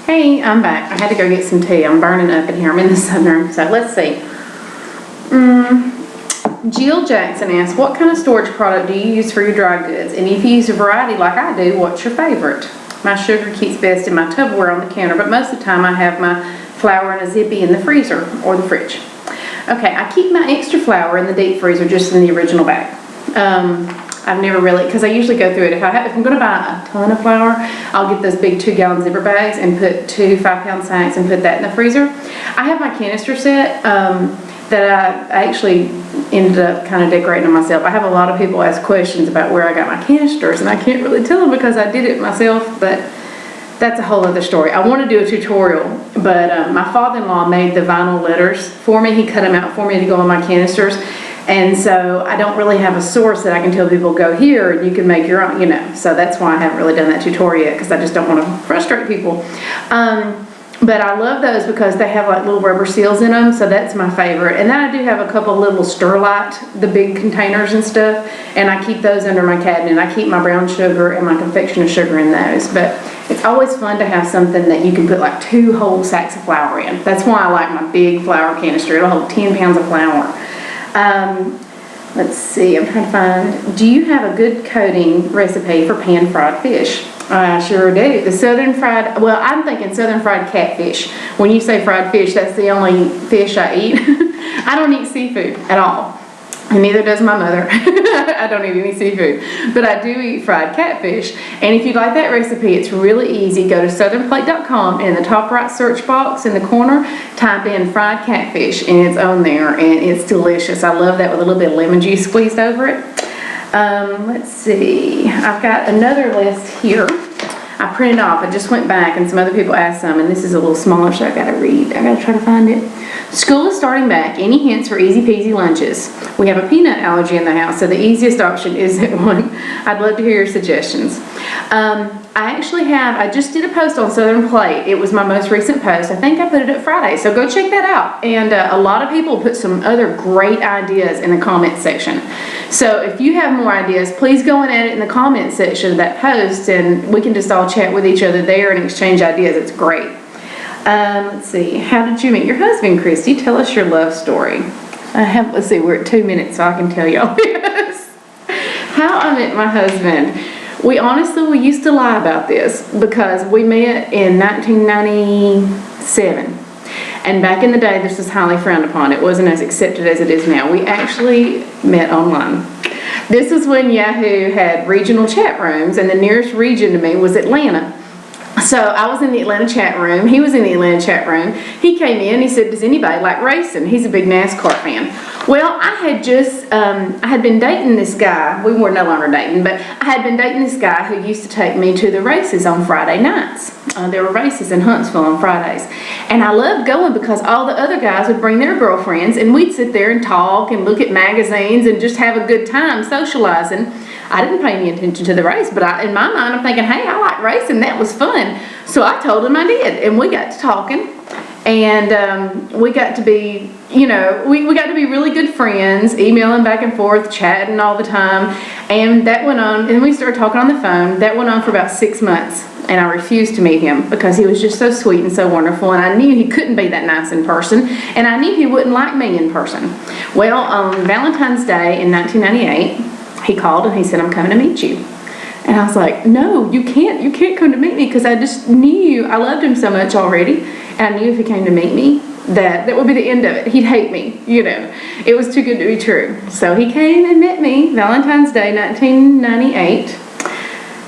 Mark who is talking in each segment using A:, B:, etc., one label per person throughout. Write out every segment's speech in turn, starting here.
A: Hey, I'm back. I had to go get some tea. I'm burning up in here. I'm in the sunroom. So let's see. Jill Jackson asks, what kind of storage product do you use for your dry goods? And if you use a variety like I do, what's your favorite? My sugar keeps best in my Tupperware on the counter, but most of the time I have my flour in a zippy in the freezer or the fridge. Okay, I keep my extra flour in the deep freezer, just in the original bag. I've never really, because I usually go through it. If I'm going to buy a ton of flour, I'll get those big 2-gallon zipper bags and put 2 5-pound sacks and put that in the freezer. I have my canister set that I actually ended up kind of decorating them myself. I have a lot of people ask questions about where I got my canisters, and I can't really tell them because I did it myself, but that's a whole other story. I want to do a tutorial, but my father-in-law made the vinyl letters for me. He cut them out for me to go on my canisters. And so I don't really have a source that I can tell people, go here and you can make your own, So that's why I haven't really done that tutorial yet, because I just don't want to frustrate people. But I love those because they have like little rubber seals in them, so that's my favorite. And then I do have a couple little Sterlite, the big containers and stuff, and I keep those under my cabinet. I keep my brown sugar and my confection of sugar in those. But it's always fun to have something that you can put like 2 whole sacks of flour in. That's why I like my big flour canister. It'll hold 10 pounds of flour. Let's see, I'm trying to find, do you have a good coating recipe for pan-fried fish? I sure do. The southern fried, well, I'm thinking southern fried catfish. When you say fried fish, that's the only fish I eat. I don't eat seafood at all. And neither does my mother. I don't eat any seafood. But I do eat fried catfish. And if you'd like that recipe, it's really easy. Go to southernplate.com, and in the top right search box in the corner, type in fried catfish, and it's on there, and it's delicious. I love that with a little bit of lemon juice squeezed over it. Let's see. I've got another list here. I printed off. I just went back, and some other people asked some, and this is a little smaller, so I got to read. I got to try to find it. School is starting back. Any hints for easy peasy lunches? We have a peanut allergy in the house, so the easiest option is that one. I'd love to hear your suggestions. I just did a post on Southern Plate. It was my most recent post. I think I put it up Friday, so go check that out. And a lot of people put some other great ideas in the comment section. So if you have more ideas, please go and add it in the comment section of that post, and we can just all chat with each other there and exchange ideas. It's great. Let's see. How did you meet your husband, Christy? Tell us your love story. Let's see, we're at 2 minutes, so I can tell y'all this. How I met my husband. We used to lie about this because we met in 1997. And back in the day, this was highly frowned upon. It wasn't as accepted as it is now. We actually met online. This is when Yahoo had regional chat rooms, and the nearest region to me was Atlanta. So I was in the Atlanta chat room. He was in the Atlanta chat room. He came in. He said, does anybody like racing? He's a big NASCAR fan. Well, I had been dating this guy. We were no longer dating, but I had been dating this guy who used to take me to the races on Friday nights. There were races in Huntsville on Fridays. And I loved going because all the other guys would bring their girlfriends, and we'd sit there and talk and look at magazines and just have a good time socializing. I didn't pay any attention to the race, but in my mind, I'm thinking, hey, I like racing. That was fun. So I told him I did, and we got to talking, and we got to be, we got to be really good friends, emailing back and forth, chatting all the time, and that went on, and we started talking on the phone. That went on for about 6 months, and I refused to meet him because he was just so sweet and so wonderful, and I knew he couldn't be that nice in person, and I knew he wouldn't like me in person. Well, on Valentine's Day in 1998, he called and he said, I'm coming to meet you. And I was like, no, you can't come to meet me, because I just knew I loved him so much already. And I knew if he came to meet me, that would be the end of it. He'd hate me, It was too good to be true. So he came and met me Valentine's Day, 1998.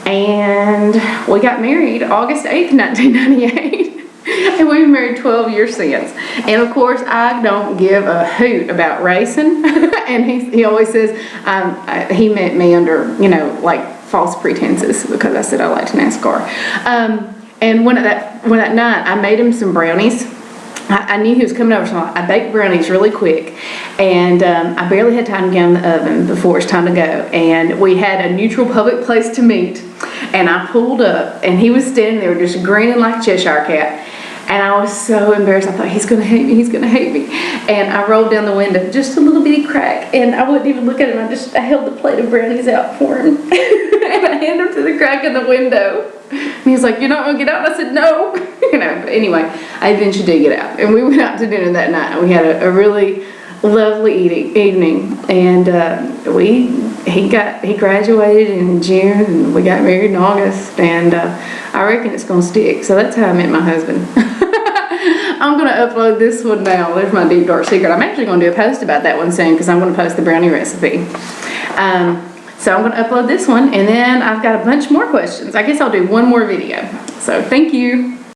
A: And we got married August 8th, 1998. And we've been married 12 years since. And of course, I don't give a hoot about racing. And he always says he met me under, like false pretenses, because I said I liked NASCAR. And one that night, I made him some brownies. I knew he was coming over, so I baked brownies really quick. And I barely had time to get in the oven before it's time to go. And we had a neutral public place to meet. And I pulled up, and he was standing there just grinning like a Cheshire cat. And I was so embarrassed. I thought, he's going to hate me. He's going to hate me. And I rolled down the window, just a little bitty crack. And I wouldn't even look at him. I held the plate of brownies out for him. And I handed him to the crack in the window. And he's like, you're not gonna get out? And I said, no. But anyway, I eventually did get out. And we went out to dinner that night. And we had a really lovely evening. And he graduated in June, and we got married in August. And I reckon it's gonna stick. So that's how I met my husband. I'm going to upload this one now. There's my deep dark secret. I'm actually going to do a post about that one soon because I'm going to post the brownie recipe. So I'm going to upload this one, and then I've got a bunch more questions. I guess I'll do one more video. So thank you.